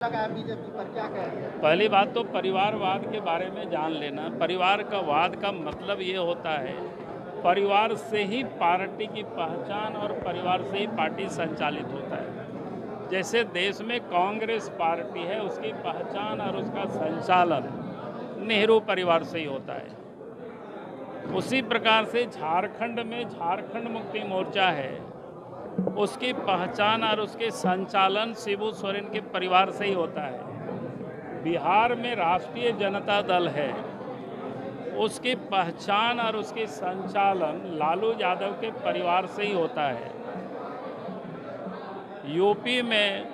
लगा बीजेपी पर, क्या कहेंगे? पहली बात तो परिवारवाद के बारे में जान लेना। परिवार का वाद का मतलब ये होता है परिवार से ही पार्टी की पहचान और परिवार से ही पार्टी संचालित होता है। जैसे देश में कांग्रेस पार्टी है, उसकी पहचान और उसका संचालन नेहरू परिवार से ही होता है। उसी प्रकार से झारखंड में झारखंड मुक्ति मोर्चा है, उसकी पहचान और उसके संचालन शिबू सोरेन के परिवार से ही होता है। बिहार में राष्ट्रीय जनता दल है, उसकी पहचान और उसके संचालन लालू यादव के परिवार से ही होता है। यूपी में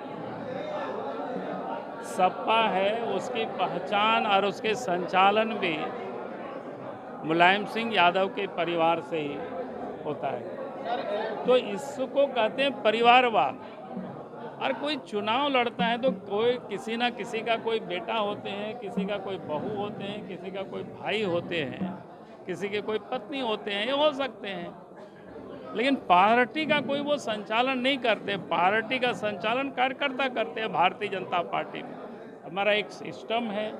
सपा है, उसकी पहचान और उसके संचालन भी मुलायम सिंह यादव के परिवार से ही होता है। तो इसको कहते हैं परिवारवाद। और कोई चुनाव लड़ता है तो कोई किसी ना किसी का कोई बेटा होते हैं, किसी का कोई बहू होते हैं, किसी का कोई भाई होते हैं, किसी के कोई पत्नी होते हैं, ये हो सकते हैं। लेकिन पार्टी का कोई वो संचालन नहीं करते। पार्टी का संचालन कार्यकर्ता करते हैं। भारतीय जनता पार्टी में हमारा एक सिस्टम है,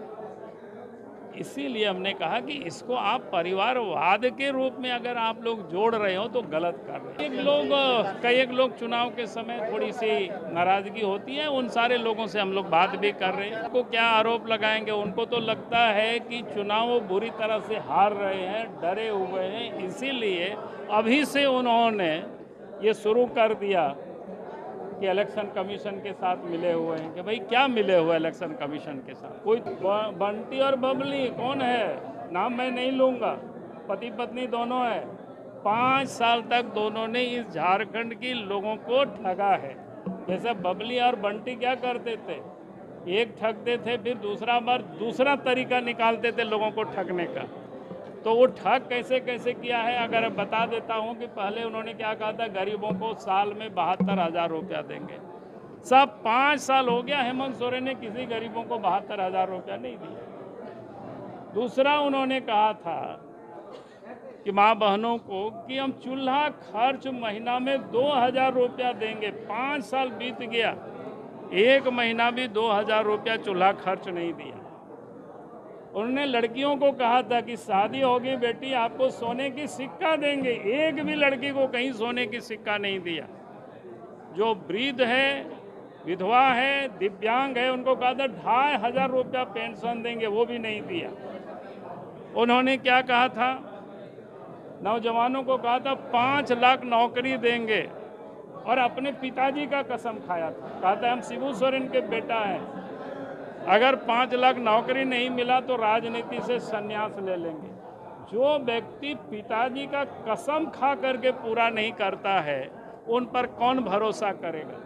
इसीलिए हमने कहा कि इसको आप परिवारवाद के रूप में अगर आप लोग जोड़ रहे हो तो गलत कर रहे हैं। कई लोग चुनाव के समय थोड़ी सी नाराजगी होती है, उन सारे लोगों से हम लोग बात भी कर रहे हैं। उनको क्या आरोप लगाएंगे? उनको तो लगता है कि चुनाव बुरी तरह से हार रहे हैं, डरे हुए हैं, इसीलिए अभी से उन्होंने ये शुरू कर दिया कि इलेक्शन कमीशन के साथ मिले हुए हैं। कि भाई क्या मिले हुए इलेक्शन कमीशन के साथ? कोई बंटी और बबली कौन है, नाम मैं नहीं लूँगा, पति पत्नी दोनों है। 5 साल तक दोनों ने इस झारखंड की लोगों को ठगा है। जैसे बबली और बंटी क्या करते थे, एक ठगते थे, फिर दूसरा बार दूसरा तरीका निकालते थे लोगों को ठगने का। तो वो ठग कैसे कैसे किया है अगर बता देता हूँ कि पहले उन्होंने क्या कहा था, गरीबों को साल में 72,000 रुपया देंगे। सब 5 साल हो गया, हेमंत सोरेन ने किसी गरीबों को 72,000 रुपया नहीं दिया। दूसरा उन्होंने कहा था कि माँ बहनों को कि हम चूल्हा खर्च महीना में 2,000 रुपया देंगे। 5 साल बीत गया, एक महीना भी 2,000 रुपया चूल्हा खर्च नहीं दिया। उन्होंने लड़कियों को कहा था कि शादी होगी बेटी, आपको सोने की सिक्का देंगे। एक भी लड़की को कहीं सोने की सिक्का नहीं दिया। जो वृद्ध है, विधवा है, दिव्यांग है, उनको कहा था 2,500 रुपया पेंशन देंगे, वो भी नहीं दिया। उन्होंने क्या कहा था, नौजवानों को कहा था 5 लाख नौकरी देंगे और अपने पिताजी का कसम खाया था। कहा था हम शिबू सोरेन के बेटा हैं, अगर 5 लाख नौकरी नहीं मिला तो राजनीति से संन्यास ले लेंगे। जो व्यक्ति पिताजी का कसम खा करके पूरा नहीं करता है, उन पर कौन भरोसा करेगा?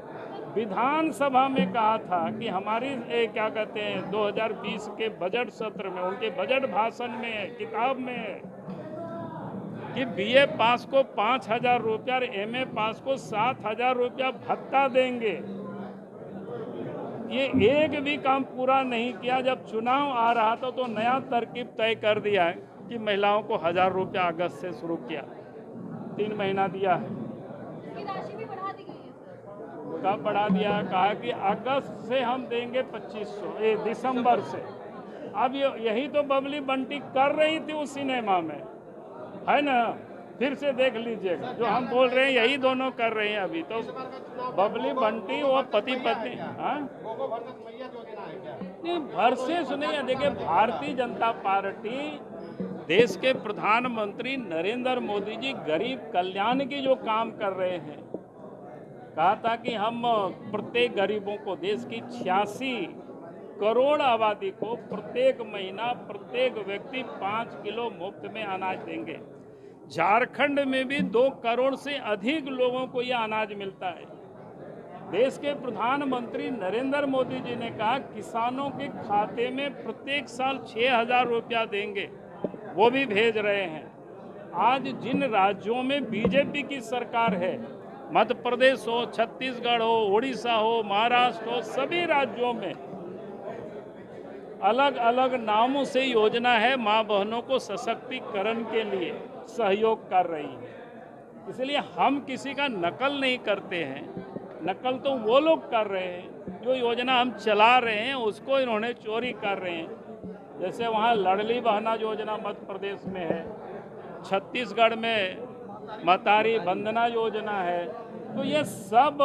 विधानसभा में कहा था कि हमारी क्या कहते हैं 2020 के बजट सत्र में, उनके बजट भाषण में है, किताब में है कि बीए पास को 5,000 रुपया और एमए पास को 7,000 रुपया भत्ता देंगे। ये एक भी काम पूरा नहीं किया। जब चुनाव आ रहा था तो नया तरकीब तय कर दिया है कि महिलाओं को 1,000 रुपया अगस्त से शुरू किया, 3 महीना दिया है। राशि भी बढ़ा दी गई है। कब बढ़ा दिया? कहा कि अगस्त से हम देंगे 2,500, दिसंबर से। अब यही तो बबली बंटी कर रही थी उस सिनेमा में, है ना? फिर से देख लीजिएगा, जो हम बोल रहे हैं यही दोनों कर रहे हैं अभी। तो बबली बंटी वो पति पत्नी, हाँ नहीं, वर्सेस नहीं है। देखिए, भारतीय जनता पार्टी, देश के प्रधानमंत्री नरेंद्र मोदी जी गरीब कल्याण की जो काम कर रहे हैं, कहा था कि हम प्रत्येक गरीबों को, देश की 86 करोड़ आबादी को प्रत्येक महीना प्रत्येक व्यक्ति 5 किलो मुफ्त में अनाज देंगे। झारखंड में भी 2 करोड़ से अधिक लोगों को यह अनाज मिलता है। देश के प्रधानमंत्री नरेंद्र मोदी जी ने कहा किसानों के खाते में प्रत्येक साल 6,000 रुपया देंगे, वो भी भेज रहे हैं। आज जिन राज्यों में बीजेपी की सरकार है, मध्य प्रदेश हो, छत्तीसगढ़ हो, उड़ीसा हो, महाराष्ट्र हो, सभी राज्यों में अलग अलग नामों से योजना है, माँ बहनों को सशक्तिकरण के लिए सहयोग कर रही है। इसलिए हम किसी का नकल नहीं करते हैं, नकल तो वो लोग कर रहे हैं जो योजना हम चला रहे हैं उसको इन्होंने चोरी कर रहे हैं। जैसे वहाँ लड़ली बहना योजना मध्य प्रदेश में है, छत्तीसगढ़ में मतारी बंदना योजना है, तो ये सब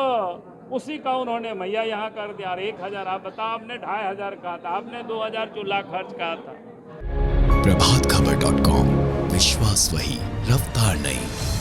उसी का उन्होंने मैया यहाँ कर दिया। और 1000 आप बताओ, आपने 2500 कहा था, आपने 2000 चूल्हा खर्च कहा था। प्रभातखबर.com, विश्वास वही, रफ्तार नहीं।